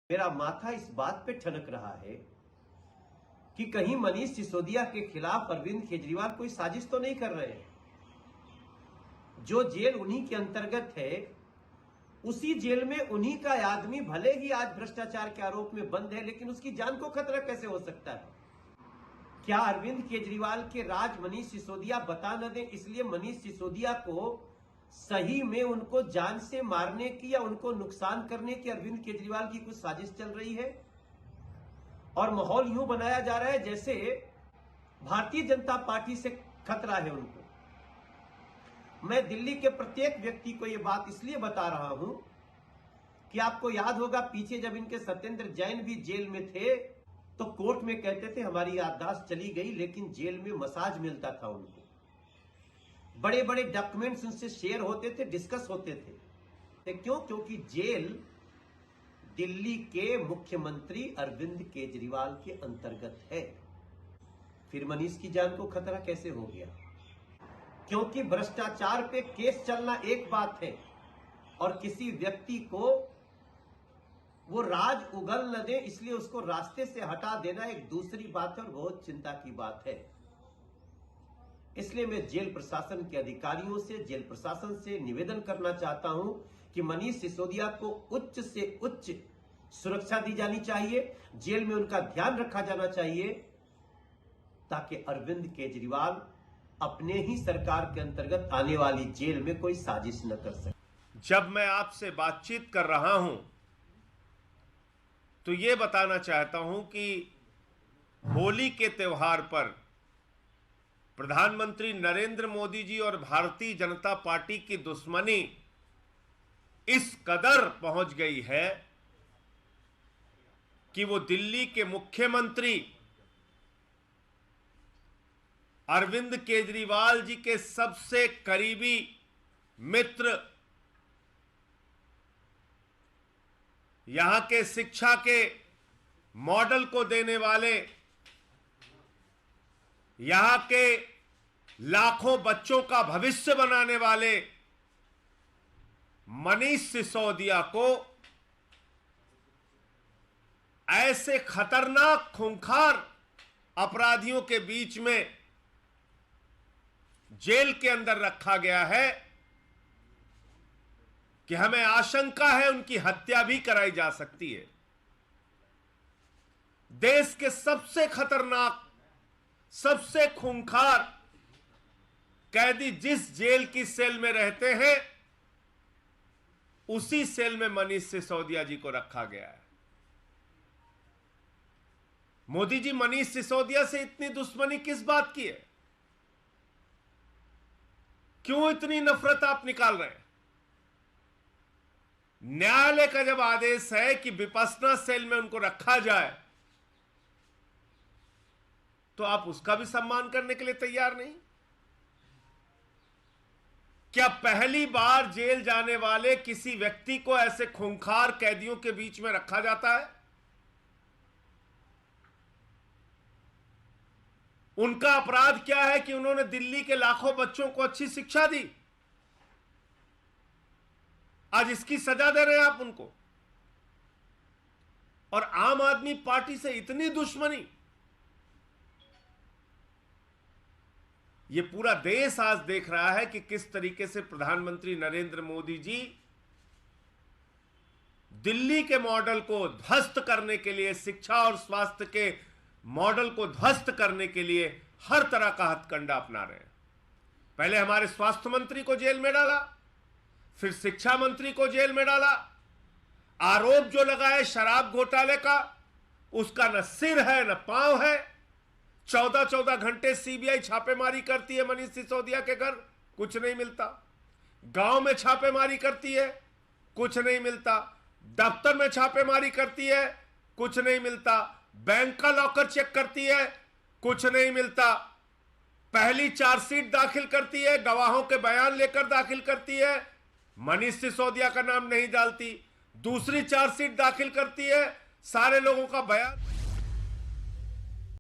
मेरा माथा इस बात पे ठनक रहा है कि कहीं मनीष सिसोदिया के खिलाफ अरविंद केजरीवाल कोई साजिश तो नहीं कर रहे हैं। जो जेल उन्हीं के अंतर्गत है, उसी जेल में उन्हीं का आदमी भले ही आज भ्रष्टाचार के आरोप में बंद है, लेकिन उसकी जान को खतरा कैसे हो सकता है? क्या अरविंद केजरीवाल के राज मनीष सिसोदिया बता न दें, इसलिए मनीष सिसोदिया को सही में उनको जान से मारने की या उनको नुकसान करने की अरविंद केजरीवाल की कुछ साजिश चल रही है? और माहौल यूं बनाया जा रहा है जैसे भारतीय जनता पार्टी से खतरा है उनको। मैं दिल्ली के प्रत्येक व्यक्ति को यह बात इसलिए बता रहा हूं कि आपको याद होगा, पीछे जब इनके सत्येंद्र जैन भी जेल में थे तो कोर्ट में कहते थे हमारी याददाश्त चली गई, लेकिन जेल में मसाज मिलता था उनको। बड़े बड़े डॉक्यूमेंट्स उनसे शेयर होते थे, डिस्कस होते थे। क्यों? क्योंकि जेल दिल्ली के मुख्यमंत्री अरविंद केजरीवाल के अंतर्गत है। फिर मनीष की जान को खतरा कैसे हो गया? क्योंकि भ्रष्टाचार पे केस चलना एक बात है और किसी व्यक्ति को वो राज उगल न दे इसलिए उसको रास्ते से हटा देना एक दूसरी बात है और बहुत चिंता की बात है। इसलिए मैं जेल प्रशासन के अधिकारियों से, जेल प्रशासन से निवेदन करना चाहता हूं कि मनीष सिसोदिया को उच्च से उच्च सुरक्षा दी जानी चाहिए, जेल में उनका ध्यान रखा जाना चाहिए, ताकि अरविंद केजरीवाल अपने ही सरकार के अंतर्गत आने वाली जेल में कोई साजिश न कर सके। जब मैं आपसे बातचीत कर रहा हूं तो यह बताना चाहता हूं कि होली के त्योहार पर प्रधानमंत्री नरेंद्र मोदी जी और भारतीय जनता पार्टी की दुश्मनी इस कदर पहुंच गई है कि वो दिल्ली के मुख्यमंत्री अरविंद केजरीवाल जी के सबसे करीबी मित्र, यहां के शिक्षा के मॉडल को देने वाले, यहां के लाखों बच्चों का भविष्य बनाने वाले मनीष सिसोदिया को ऐसे खतरनाक खूंखार अपराधियों के बीच में जेल के अंदर रखा गया है कि हमें आशंका है उनकी हत्या भी कराई जा सकती है। देश के सबसे खतरनाक, सबसे खूंखार कैदी जिस जेल की सेल में रहते हैं, उसी सेल में मनीष सिसोदिया जी को रखा गया है। मोदी जी मनीष सिसोदिया से इतनी दुश्मनी किस बात की है? क्यों इतनी नफरत आप निकाल रहे हैं? न्यायालय का जब आदेश है कि विपश्यना सेल में उनको रखा जाए, तो आप उसका भी सम्मान करने के लिए तैयार नहीं? क्या पहली बार जेल जाने वाले किसी व्यक्ति को ऐसे खूंखार कैदियों के बीच में रखा जाता है? उनका अपराध क्या है कि उन्होंने दिल्ली के लाखों बच्चों को अच्छी शिक्षा दी? आज इसकी सजा दे रहे हैं आप उनको। और आम आदमी पार्टी से इतनी दुश्मनी, यह पूरा देश आज देख रहा है कि किस तरीके से प्रधानमंत्री नरेंद्र मोदी जी दिल्ली के मॉडल को ध्वस्त करने के लिए, शिक्षा और स्वास्थ्य के मॉडल को ध्वस्त करने के लिए हर तरह का हथकंडा अपना रहे हैं। पहले हमारे स्वास्थ्य मंत्री को जेल में डाला, फिर शिक्षा मंत्री को जेल में डाला। आरोप जो लगाए शराब घोटाले का, उसका न सिर है न पांव है। 14-14 घंटे सीबीआई छापेमारी करती है मनीष सिसोदिया के घर, कुछ नहीं मिलता। गांव में छापेमारी करती है, कुछ नहीं मिलता। दफ्तर में छापेमारी करती है, कुछ नहीं मिलता। बैंक का लॉकर चेक करती है, कुछ नहीं मिलता। पहली चार्जशीट दाखिल करती है, गवाहों के बयान लेकर दाखिल करती है, मनीष सिसोदिया का नाम नहीं डालती। दूसरी चार्जशीट दाखिल करती है, सारे लोगों का बयान